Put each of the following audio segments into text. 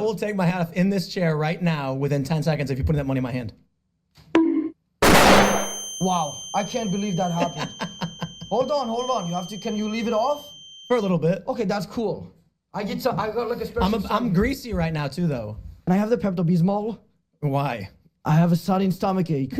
I will take my hat off in this chair right now within 10 seconds if you put that money in my hand. Wow, I can't believe that happened. Hold on. You have to, can you leave it off? For a little bit. Okay, that's cool. I got like a special... I'm greasy right now too, though. And I have the Pepto-Bismol. Why? I have a sudden stomach ache.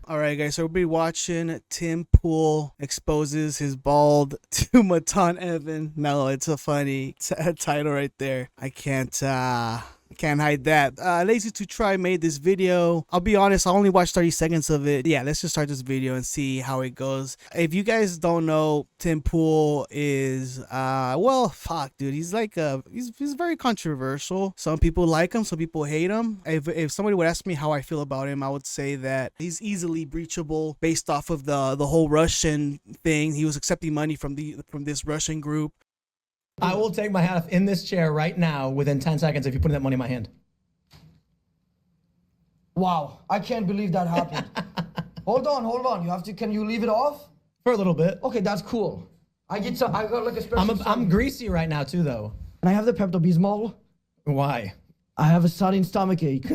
All right, guys, so we'll be watching Tim Pool exposes his bald to Matan Even. No, it's a funny title right there. I can't hide that. Lazy2try made this video. I'll be honest, I only watched 30 seconds of it. Yeah, let's just start this video and see how it goes. If you guys don't know, Tim Pool is well, fuck, dude, he's like he's very controversial. Some people like him, some people hate him. If somebody would ask me how I feel about him, I would say that he's easily breachable based off of the whole Russian thing. He was accepting money from this Russian group. I will take my hat off in this chair right now within 10 seconds if you put that money in my hand. Wow, I can't believe that happened. Hold on. You have to, can you leave it off? For a little bit. Okay, that's cool. I got like a special... I'm greasy right now too, though. And I have the Pepto-Bismol. Why? I have a sudden stomach ache.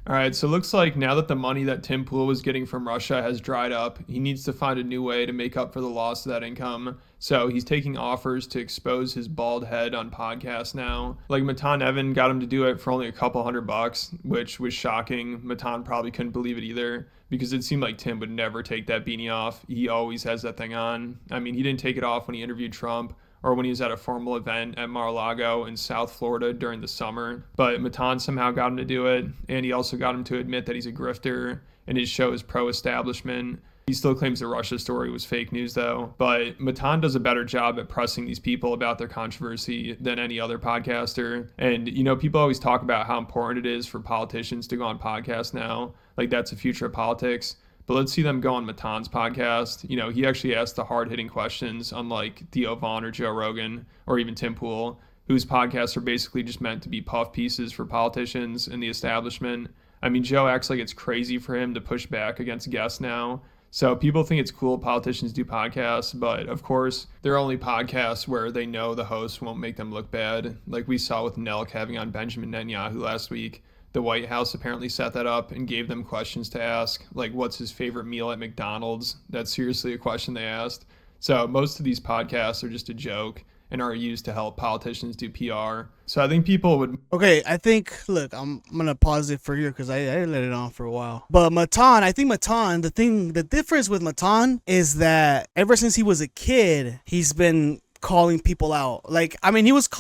All right, so it looks like now that the money that Tim Pool was getting from Russia has dried up, he needs to find a new way to make up for the loss of that income. So he's taking offers to expose his bald head on podcasts now. Like Matan Even got him to do it for only a couple $100, which was shocking. Matan probably couldn't believe it either because it seemed like Tim would never take that beanie off. He always has that thing on. I mean, he didn't take it off when he interviewed Trump or when he was at a formal event at Mar-a-Lago in South Florida during the summer. But Matan somehow got him to do it, and he also got him to admit that he's a grifter, and his show is pro-establishment. He still claims the Russia story was fake news, though. But Matan does a better job at pressing these people about their controversy than any other podcaster. And, you know, people always talk about how important it is for politicians to go on podcasts now. Like, that's the future of politics. But let's see them go on Matan's podcast. You know, he actually asked the hard-hitting questions, unlike Theo Vaughn or Joe Rogan or even Tim Pool, whose podcasts are basically just meant to be puff pieces for politicians and the establishment. I mean, Joe acts like it's crazy for him to push back against guests now. So people think it's cool politicians do podcasts, but of course, they're only podcasts where they know the host won't make them look bad, like we saw with Nelk having on Benjamin Netanyahu last week. The White House apparently set that up and gave them questions to ask, like what's his favorite meal at McDonald's? That's seriously a question they asked. So most of these podcasts are just a joke and are used to help politicians do PR. So I think people would... Okay, I think, look, I'm going to pause it for here because I let it on for a while. But Matan, I think Matan, the difference with Matan is that ever since he was a kid, he's been calling people out. Like, I mean, he used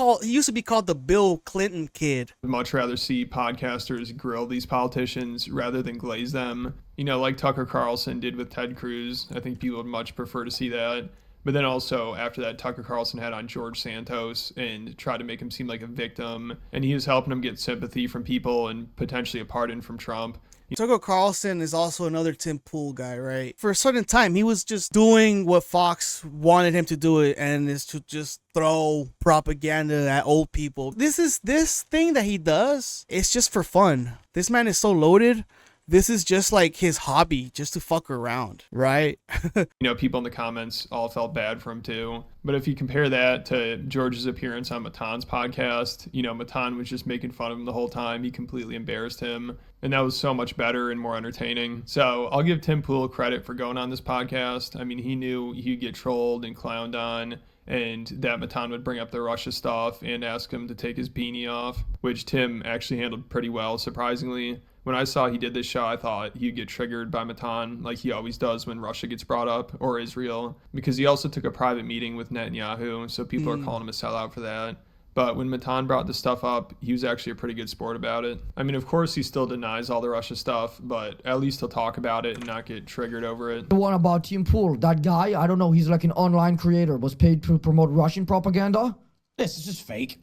to be called the Bill Clinton kid. I'd much rather see podcasters grill these politicians rather than glaze them. You know, like Tucker Carlson did with Ted Cruz. I think people would much prefer to see that. But then also after that, Tucker Carlson had on George Santos and tried to make him seem like a victim. And he was helping him get sympathy from people and potentially a pardon from Trump. Tucker Carlson is also another Tim Pool guy, right? For a certain time, he was just doing what Fox wanted him to do it, and is to just throw propaganda at old people. This thing that he does, it's just for fun. This man is so loaded. This is just like his hobby, just to fuck around, right? You know, people in the comments all felt bad for him too. But if you compare that to George's appearance on Matan's podcast, you know, Matan was just making fun of him the whole time. He completely embarrassed him. And that was so much better and more entertaining. So I'll give Tim Pool credit for going on this podcast. I mean, he knew he'd get trolled and clowned on, and that Matan would bring up the Russia stuff and ask him to take his beanie off, which Tim actually handled pretty well, surprisingly. When I saw he did this show, I thought he'd get triggered by Matan, like he always does when Russia gets brought up, or Israel, because he also took a private meeting with Netanyahu, so people are calling him a sellout for that. But when Matan brought this stuff up, he was actually a pretty good sport about it. I mean, of course, he still denies all the Russia stuff, but at least he'll talk about it and not get triggered over it. The one about Tim Pool, that guy, I don't know, he's like an online creator, was paid to promote Russian propaganda. This is just fake.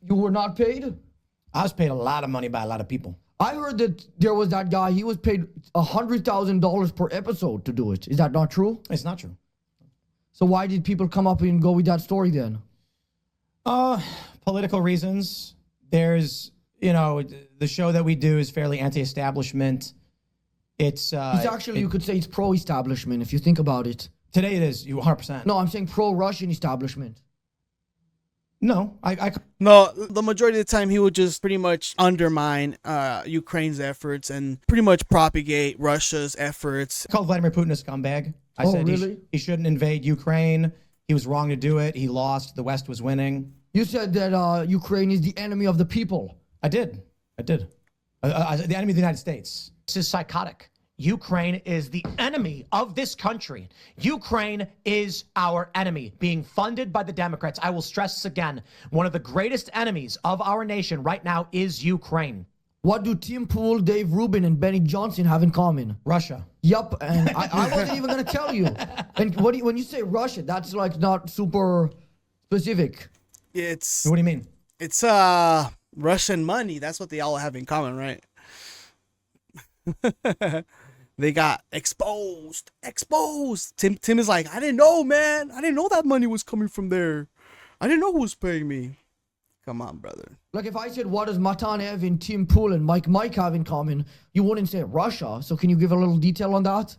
You were not paid? I was paid a lot of money by a lot of people. I heard that there was that guy, he was paid $100,000 per episode to do it. Is that not true? It's not true. So why did people come up and go with that story then? Political reasons. There's, you know, the show that we do is fairly anti-establishment. It's actually, you could say it's pro-establishment if you think about it. Today it is, you 100%. No, I'm saying pro-Russian establishment. No, I No, the majority of the time he would just pretty much undermine Ukraine's efforts and pretty much propagate Russia's efforts. called Vladimir Putin a scumbag. I Oh, said really? he shouldn't invade Ukraine. He was wrong to do it. He lost. The West was winning. You said that Ukraine is the enemy of the people. I did. The enemy of the United States. This is psychotic. Ukraine is the enemy of this country. Ukraine is our enemy, being funded by the Democrats. I will stress this again. One of the greatest enemies of our nation right now is Ukraine. What do Tim Pool, Dave Rubin, and Benny Johnson have in common? Russia. Yup, and I wasn't even gonna tell you. And when you say Russia, that's like not super specific. It's What do you mean? it's Russian money. That's what they all have in common, right? They got exposed. Tim is like, I didn't know, man. I didn't know that money was coming from there. I didn't know who was paying me. Come on, brother. Like if I said, what does Matan Even, Tim Pool, and Mike have in common? You wouldn't say Russia. So can you give a little detail on that?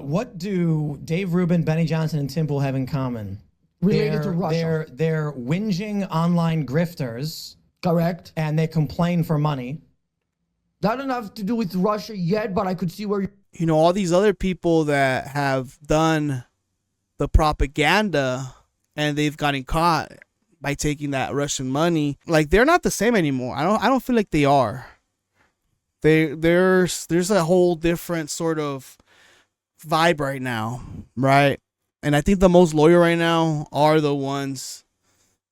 What do Dave Rubin, Benny Johnson, and Tim Pool have in common? Related to Russia. They're whinging online grifters, Correct. and they complain for money. That doesn't have to do with Russia yet, but I could see where You know, all these other people that have done the propaganda and they've gotten caught by taking that Russian money, like they're not the same anymore. I don't feel like they are. There's a whole different sort of vibe right now, right? And I think the most loyal right now are the ones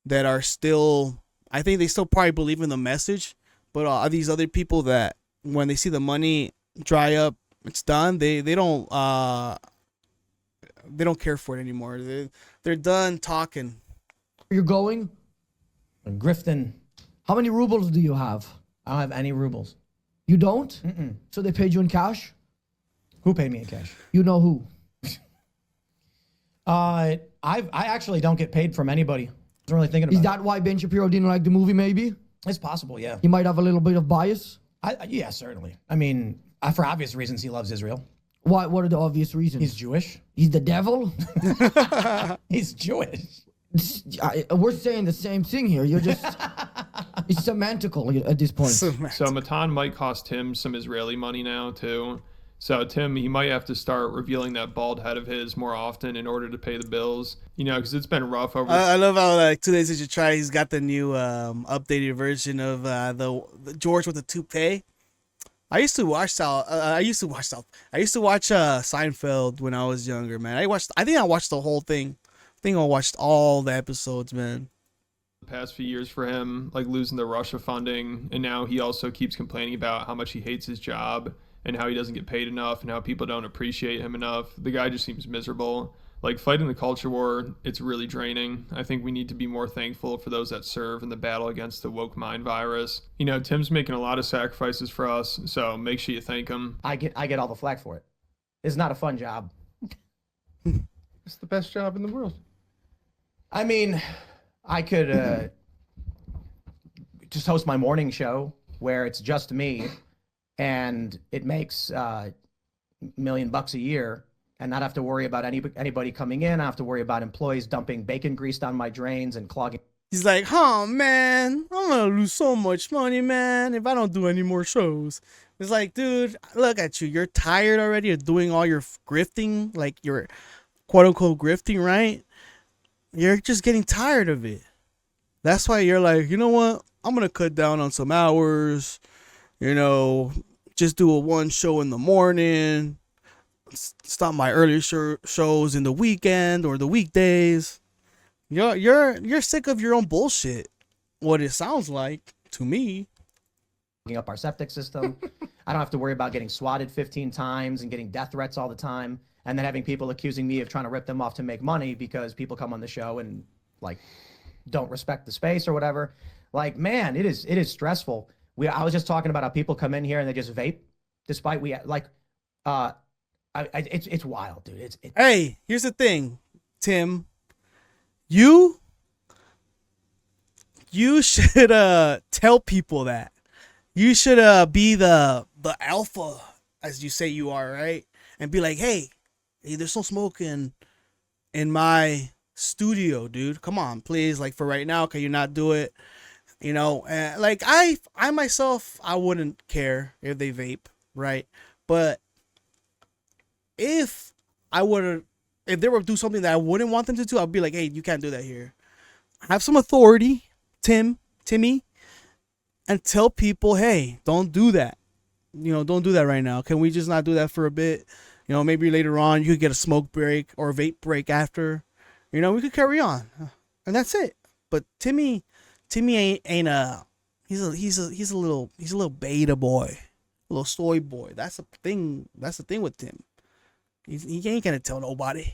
that are still, I think they still probably believe in the message, but are these other people that when they see the money dry up, it's done, they don't care for it anymore. They're done talking. you're going. Grifting. How many rubles do you have? I don't have any rubles. You don't? Mm-mm. So they paid you in cash? Who paid me in cash? You know who? I actually don't get paid from anybody. I wasn't really thinking about Is it. that why Ben Shapiro didn't like the movie, maybe? It's possible, yeah. He might have a little bit of bias. Yeah, certainly. I mean, for obvious reasons, he loves Israel. What are the obvious reasons? He's Jewish. He's the devil? He's Jewish. We're saying the same thing here. You're just... it's semantical at this point. So Matan might cost him some Israeli money now too. So Tim, he might have to start revealing that bald head of his more often in order to pay the bills. You know, because it's been rough over. I love how 2lazy2try, he's got the new updated version of the George with the toupee. I used to watch Seinfeld when I was younger, man. I think I watched the whole thing. I think I watched all the episodes, man. The past few years for him, like losing the Russia funding, and now he also keeps complaining about how much he hates his job and how he doesn't get paid enough and how people don't appreciate him enough. The guy just seems miserable. Like fighting the culture war, it's really draining. I think we need to be more thankful for those that serve in the battle against the woke mind virus. You know, Tim's making a lot of sacrifices for us, so make sure you thank him. I get all the flack for it. It's not a fun job. It's the best job in the world. I mean, I could just host my morning show where it's just me, and it makes $1 million a year, and not have to worry about anybody coming in. I have to worry about employees dumping bacon grease down my drains and clogging. He's like, oh man, I'm gonna lose so much money, man, if I don't do any more shows. It's like, dude, look at you. You're tired already of doing all your grifting, like your quote unquote grifting, right? You're just getting tired of it. That's why you're like, you know what? I'm gonna cut down on some hours. You know, just do a one show in the morning. Stop my earlier shows in the weekend or the weekdays. You're sick of your own bullshit. What it sounds like to me. Up our septic system. I don't have to worry about getting swatted 15 times and getting death threats all the time, and then having people accusing me of trying to rip them off to make money because people come on the show and like don't respect the space or whatever. Like, man, it is stressful. I was just talking about how people come in here and they just vape, despite it's wild, dude. Hey, here's the thing, Tim. You should tell people that. You should be the alpha, as you say you are, right? And be like, hey, there's no smoking in my studio, dude. Come on, please. Like for right now, can you not do it? You know, like I myself, I wouldn't care if they vape, right? But if I would, if they were to do something that I wouldn't want them to do, I'd be like, hey, you can't do that here. Have some authority, Timmy, and tell people, hey, don't do that. You know, don't do that right now. Can we just not do that for a bit? You know, maybe later on you could get a smoke break or a vape break after. You know, we could carry on, and that's it. But Timmy ain't a he's a little beta boy, a little soy boy. That's the thing. That's the thing with Tim. He ain't gonna tell nobody.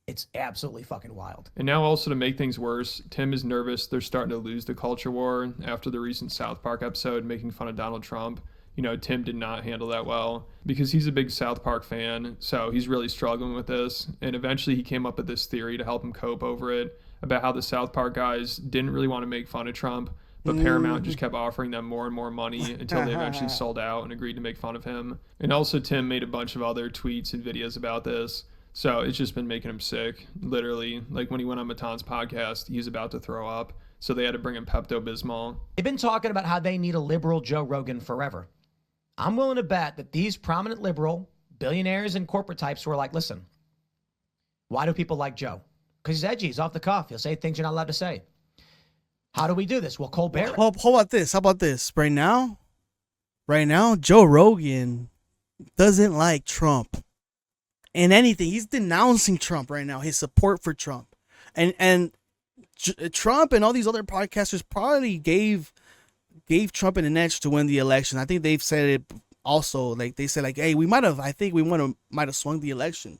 It's absolutely fucking wild. And now also to make things worse, Tim is nervous they're starting to lose the culture war after the recent South Park episode making fun of Donald Trump. You know, Tim did not handle that well because he's a big South Park fan, so he's really struggling with this. And eventually he came up with this theory to help him cope over it about how the South Park guys didn't really want to make fun of Trump, but Paramount just kept offering them more and more money until they eventually sold out and agreed to make fun of him. And also Tim made a bunch of other tweets and videos about this. So it's just been making him sick, literally. Like when he went on Matan's podcast, he's about to throw up. So they had to bring him Pepto-Bismol. They've been talking about how they need a liberal Joe Rogan forever. I'm willing to bet that these prominent liberal billionaires and corporate types were like, listen, why do people like Joe? Because he's edgy, he's off the cuff. He'll say things you're not allowed to say. How do we do this? Well, Colbert. Well, how about this? How about this? Right now, Joe Rogan doesn't like Trump. In anything, he's denouncing Trump right now. His support for Trump, and Trump and all these other podcasters probably gave Trump an edge to win the election. I think they've said it also. Like they said, like, hey, I think we might have swung the election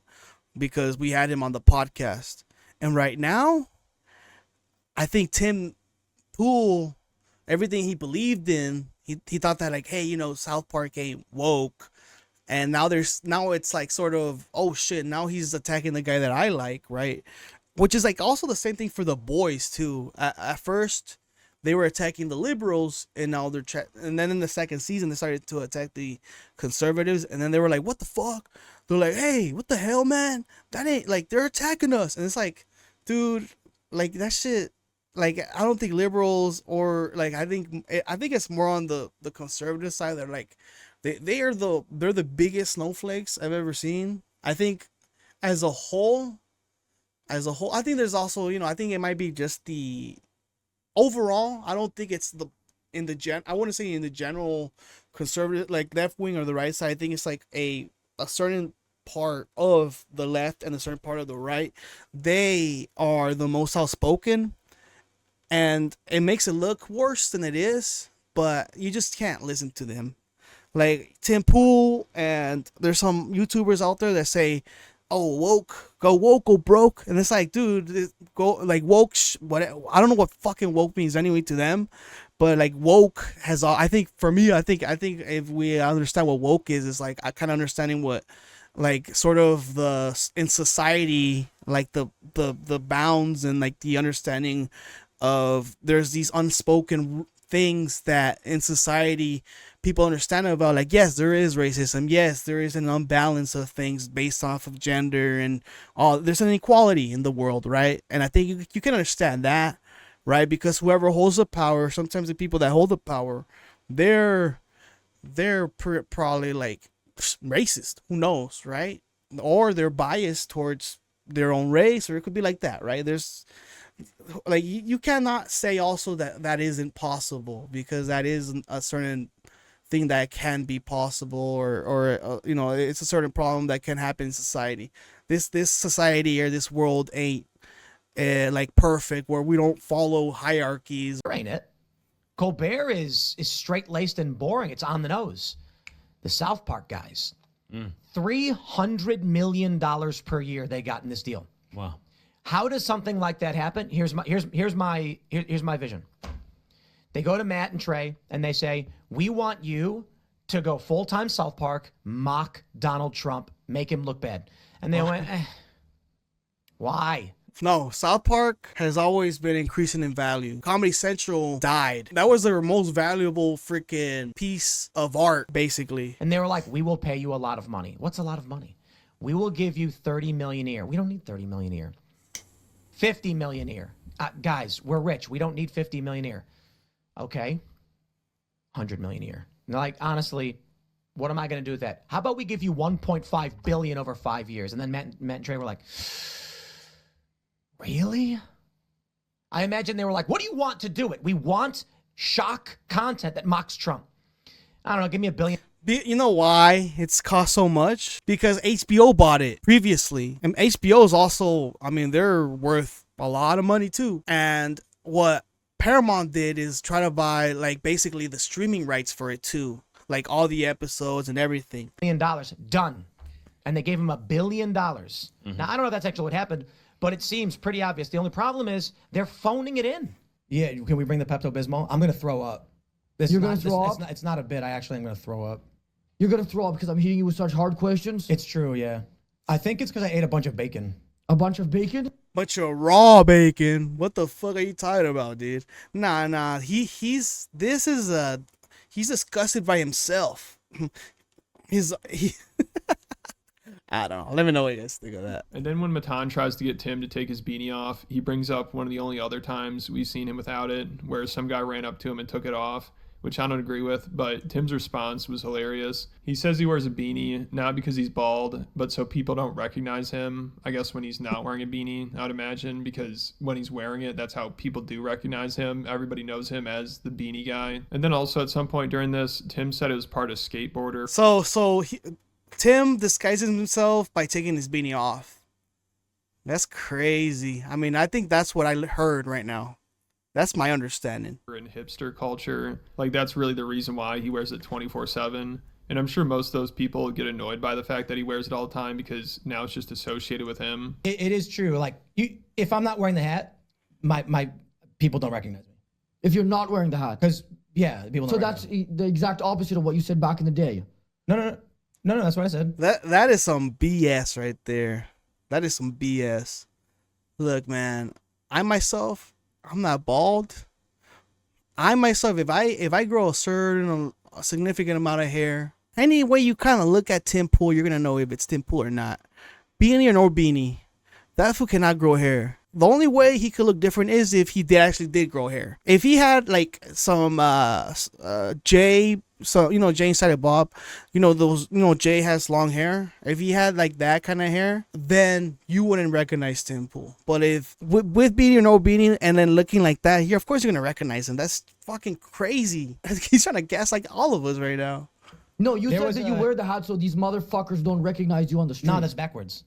because we had him on the podcast. And right now, I think Tim Pool, everything he believed in, he thought that like, hey, you know, South Park ain't woke. And now it's like sort of, oh shit, now he's attacking the guy that I like, right? Which is like also the same thing for the boys too. At first, they were attacking the liberals, and now and then in the second season, they started to attack the conservatives, and then they were like, what the fuck? They're like, hey, what the hell, man? That ain't, like, they're attacking us. And it's like, dude, like, that shit, like, I don't think liberals or, like, I think it's more on the conservative side. They're like, they're the biggest snowflakes I've ever seen. I think as a whole, I think there's also, you know, I think it might be just the overall. I don't think it's I wouldn't say in the general conservative, like left wing or the right side. I think it's like a certain part of the left and a certain part of the right. They are the most outspoken, and it makes it look worse than it is, but you just can't listen to them. Like Tim Pool, and there's some YouTubers out there that say, oh, woke, go woke, go broke. And it's like, dude, go like woke. What, I don't know what fucking woke means anyway to them, but like woke has, I think for me, I think if we understand what woke is, it's like I kind of understanding what, like sort of in society, like the bounds and like the understanding of there's these unspoken things that in society people understand about, like, yes, there is racism, yes, there is an unbalance of things based off of gender and all, there's an inequality in the world, right? And I think you can understand that, right? Because whoever holds the power, sometimes the people that hold the power, they're probably like racist, who knows, right? Or they're biased towards their own race, or it could be like that, right? There's like, you cannot say also that isn't possible, because that is a certain thing that can be possible, or you know, it's a certain problem that can happen in society. This society or this world ain't like perfect, where we don't follow hierarchies. Ain't it? Colbert is straight-laced and boring. It's on the nose. The South Park guys, $300 million per year they got in this deal. Wow. How does something like that happen? Here's my vision. They go to Matt and Trey and they say, we want you to go full-time South Park, mock Donald Trump, make him look bad. And they went, why? No, South Park has always been increasing in value. Comedy Central died. That was their most valuable freaking piece of art, basically. And they were like, we will pay you a lot of money. What's a lot of money? We will give you $30 million a year. We don't need $30 million a year. 50 million a year. Guys, we're rich. We don't need 50 million a year. Okay. 100 million a year. Like, honestly, what am I going to do with that? How about we give you 1.5 billion over 5 years? And then Matt and Trey were like, really? I imagine they were like, what do you want to do it? We want shock content that mocks Trump. I don't know, give me $1 billion. You know why it's cost so much? Because HBO bought it previously. And HBO is also, I mean, they're worth a lot of money too. And what Paramount did is try to buy like basically the streaming rights for it too. Like all the episodes and everything. $1 billion done. And they gave him $1 billion. Now, I don't know if that's actually what happened, but it seems pretty obvious. The only problem is they're phoning it in. Yeah, can we bring the Pepto-Bismol? I'm going to throw up. You're going to throw up? It's not a bit. I actually am going to throw up. You're going to throw up because I'm hitting you with such hard questions? It's true, yeah. I think it's because I ate a bunch of bacon. A bunch of bacon? But you're raw bacon. What the fuck are you talking about, dude? Nah. He's disgusted by himself. I don't know. Let me know what you guys think of that. And then when Matan tries to get Tim to take his beanie off, he brings up one of the only other times we've seen him without it, where some guy ran up to him and took it off, which I don't agree with, but Tim's response was hilarious. He says he wears a beanie, not because he's bald, but so people don't recognize him. I guess when he's not wearing a beanie, I would imagine, because when he's wearing it, that's how people do recognize him. Everybody knows him as the beanie guy. And then also at some point during this, Tim said it was part of skateboarder. Tim disguises himself by taking his beanie off. That's crazy. I mean, I think that's what I heard right now. That's my understanding. In hipster culture, like that's really the reason why he wears it 24/7. And I'm sure most of those people get annoyed by the fact that he wears it all the time because now it's just associated with him. It is true. Like, if I'm not wearing the hat, my people don't recognize me. If you're not wearing the hat? Because, yeah, people don't So that's the exact opposite of what you said back in the day. No, that's what I said. That is some BS right there. That is some BS. Look, man, I'm not bald. I myself, if I grow a significant amount of hair, any way you kind of look at Tim Pool, you're gonna know if it's Tim Pool or not. Beanie or no beanie, that fool cannot grow hair. The only way he could look different is if he did grow hair. If he had like some Jay, so Jay Silent Bob, Jay has long hair. If he had like that kind of hair, then you wouldn't recognize Tim Pool. But if with beanie or no beanie and then looking like that, here of course you're gonna recognize him. That's fucking crazy. He's trying to guess like all of us right now. No, you said that you wear the hat so these motherfuckers don't recognize you on the street. No, that's backwards.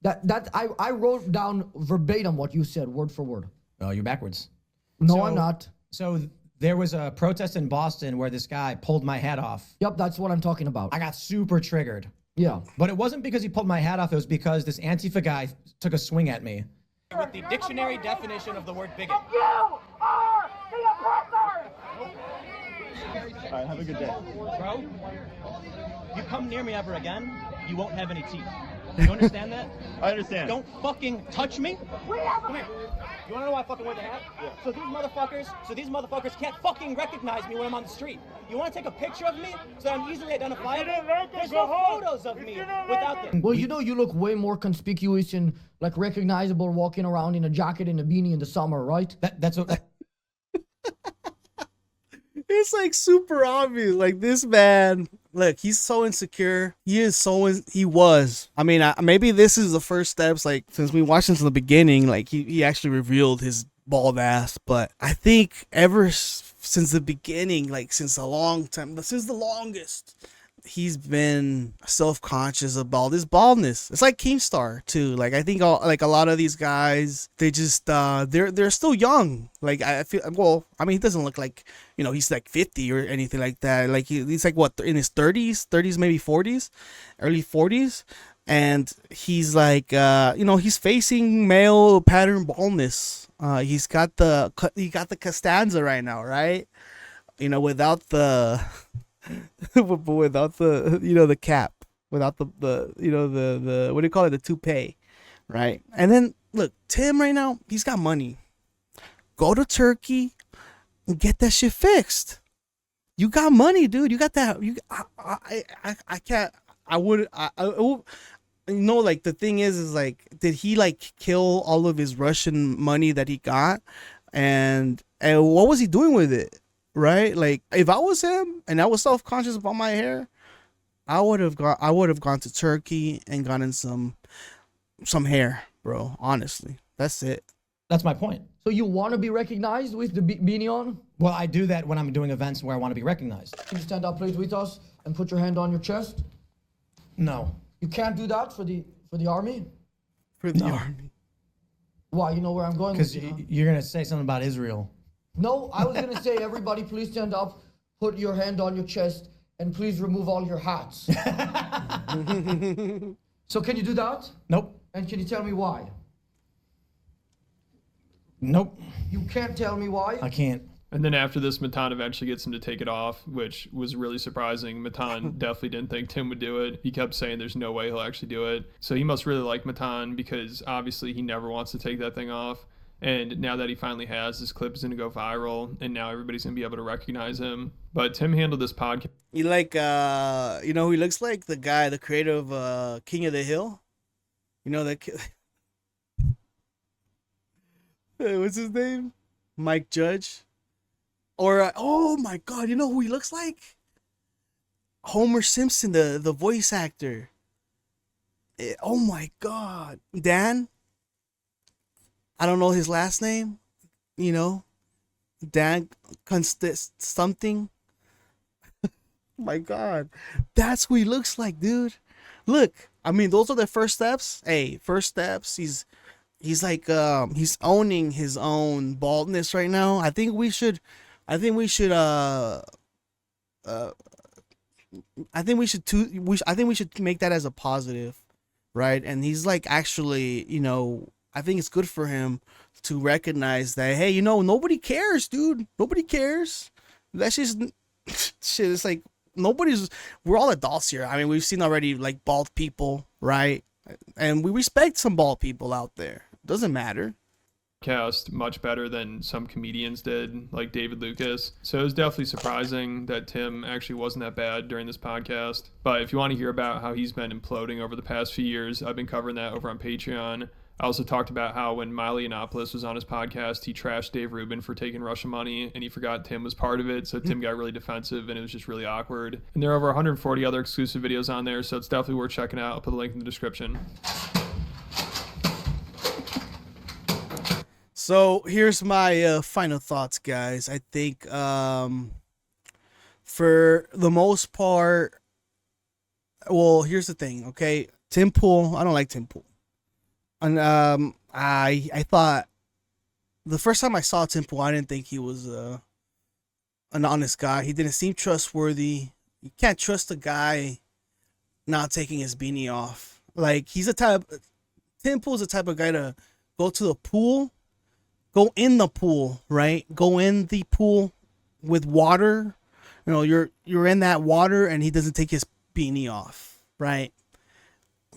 I wrote down verbatim what you said, word for word. Oh, you're backwards. No, I'm not. So there was a protest in Boston where this guy pulled my hat off. Yep, that's what I'm talking about. I got super triggered. Yeah. But it wasn't because he pulled my hat off. It was because this Antifa guy took a swing at me. With the dictionary definition of the word bigot. You are the oppressor! All right, have a good day. Bro, you come near me ever again, you won't have any teeth. Do you understand that? I understand. Don't fucking touch me. Come here. You wanna know why I fucking wear the hat? Yeah. So these motherfuckers can't fucking recognize me when I'm on the street. You wanna take a picture of me so that I'm easily identifiable? There's no photos of me without them. Well, you look way more conspicuous and like recognizable walking around in a jacket and a beanie in the summer, right? That's what. It's like super obvious. Like this man, look, he's so insecure. He was. I mean, maybe this is the first steps. Like since we watched since the beginning, like he actually revealed his bald ass. But I think since the beginning, like since a long time, since the longest, he's been self-conscious about his baldness. It's like Keemstar too. Like I think like a lot of these guys, they just they're still young. Like I feel, well, I mean, he doesn't look like, he's like 50 or anything like that. Like he's like what, in his 30s maybe 40s, early 40s, and he's like he's facing male pattern baldness. He got the Costanza right now, right? Without the but without the the cap, without the what do you call it, the toupee, right? And then look, Tim right now, he's got money. Go to Turkey and get that shit fixed. You got money, dude. You got that. like the thing is like, did he like kill all of his Russian money that he got, and what was he doing with it, right? Like, if I was him and I was self-conscious about my hair, I would have gone to Turkey and gotten some hair, bro. Honestly, that's it. That's my point. So you want to be recognized with the beanie on? Well, I do that when I'm doing events where I want to be recognized. Can you stand up, please, with us and put your hand on your chest? No. You can't do that for the army? For the No. army. Why? You know where I'm going Because with it, huh? you're going to say something about Israel. No, I was gonna say, everybody, please stand up, put your hand on your chest, and please remove all your hats. So can you do that? Nope. And can you tell me why? Nope. You can't tell me why? I can't. And then after this, Matan eventually gets him to take it off, which was really surprising. Matan definitely didn't think Tim would do it. He kept saying there's no way he'll actually do it. So he must really like Matan, because obviously he never wants to take that thing off. And now that he finally has, this clip is going to go viral, and now everybody's going to be able to recognize him. But Tim handled this podcast. He like he looks like the guy, the creator of King of the Hill. You know that what's his name? Mike Judge. Or oh my god, you know who he looks like? Homer Simpson, the voice actor. Oh my god. Dan? I don't know his last name. You know? Dan something. My god. That's who he looks like, dude. Look, I mean, those are the first steps. Hey, first steps. He's like he's owning his own baldness right now. I think we should make that as a positive, right? And he's like, actually, you know, I think it's good for him to recognize that, hey, you know, nobody cares, dude. Nobody cares. That's just shit. It's like we're all adults here. I mean, we've seen already like bald people, right? And we respect some bald people out there. Doesn't matter. Much better than some comedians did, like David Lucas. So it was definitely surprising that Tim actually wasn't that bad during this podcast. But if you want to hear about how he's been imploding over the past few years, I've been covering that over on Patreon. I also talked about how when Miley Yiannopoulos was on his podcast, he trashed Dave Rubin for taking Russian money, and he forgot Tim was part of it, so Tim got really defensive, and it was just really awkward. And there are over 140 other exclusive videos on there, so it's definitely worth checking out. I'll put a link in the description. So here's my final thoughts, guys. I think for the most part, well, here's the thing, okay? Tim Pool, I don't like Tim Pool. And I thought the first time I saw Tim Pool, I didn't think he was an honest guy. He didn't seem trustworthy. You can't trust a guy not taking his beanie off. Like, Tim Pool's the type of guy to go to the pool. Go in the pool, right? Go in the pool with water. You know, you're in that water and he doesn't take his beanie off, right?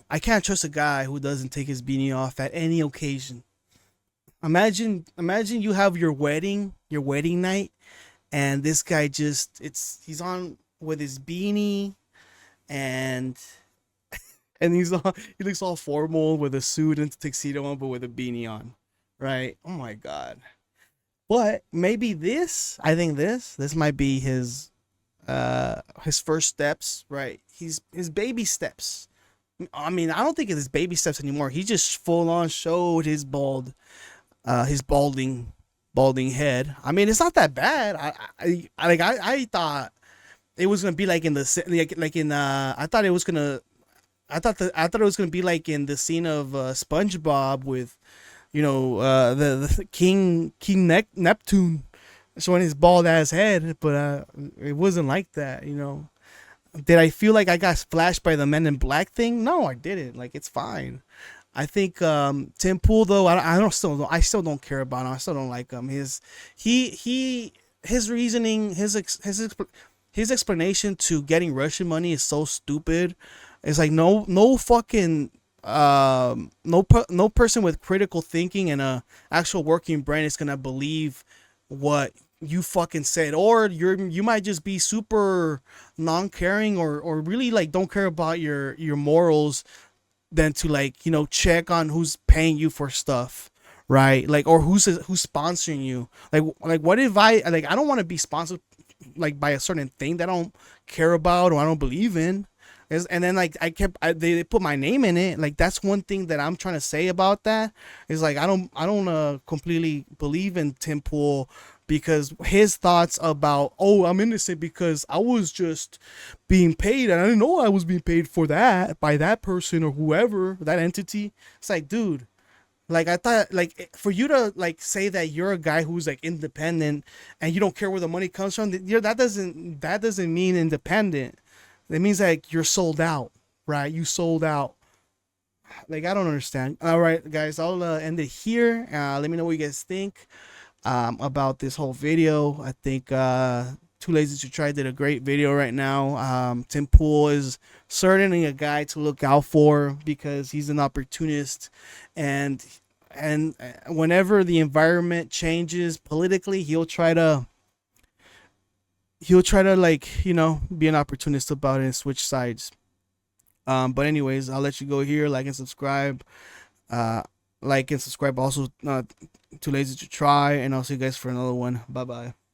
I can't trust a guy who doesn't take his beanie off at any occasion. Imagine you have your wedding night, and this guy he's on with his beanie and he looks all formal with a suit and tuxedo on, but with a beanie on. Right. Oh my god. But maybe I think this might be his first steps, right? His baby steps. I mean, I don't think it's his baby steps anymore. He just full on showed his balding head. I mean, it's not that bad. I thought it was gonna be like in the I thought it was gonna be like in the scene of SpongeBob with, you know, the King Neptune showing his bald ass head, but it wasn't like that, you know. Did I feel like I got splashed by the Men in Black thing? No, I didn't. Like, it's fine. I think Tim Pool, though, I still don't care about him. I still don't like him. His reasoning, his explanation to getting Russian money is so stupid. It's like no fucking no person with critical thinking and a actual working brain is gonna believe what you fucking said, or you might just be super non-caring or really like don't care about your morals than to like, you know, check on who's paying you for stuff, right? Like, or who's sponsoring you. Like what if I don't want to be sponsored like by a certain thing that I don't care about or I don't believe in. And then like they put my name in it. Like that's one thing that I'm trying to say about that is like I don't completely believe in Tim Pool, because his thoughts about, oh, I'm innocent because I was just being paid and I didn't know I was being paid for that by that person or whoever, that entity. It's like, dude, like I thought, like for you to like say that you're a guy who's like independent and you don't care where the money comes from, that doesn't mean independent. It means like you're sold out, right? You sold out. Like I don't understand. All right, guys, I'll end it here. Let me know what you guys think about this whole video. I think 2lazy2try did a great video right now. Tim Pool is certainly a guy to look out for because he's an opportunist, and whenever the environment changes politically, he'll try to like, you know, be an opportunist about it and switch sides. But anyways, I'll let you go here. Like and subscribe. Like and subscribe also to 2lazy2try, and I'll see you guys for another one. Bye bye.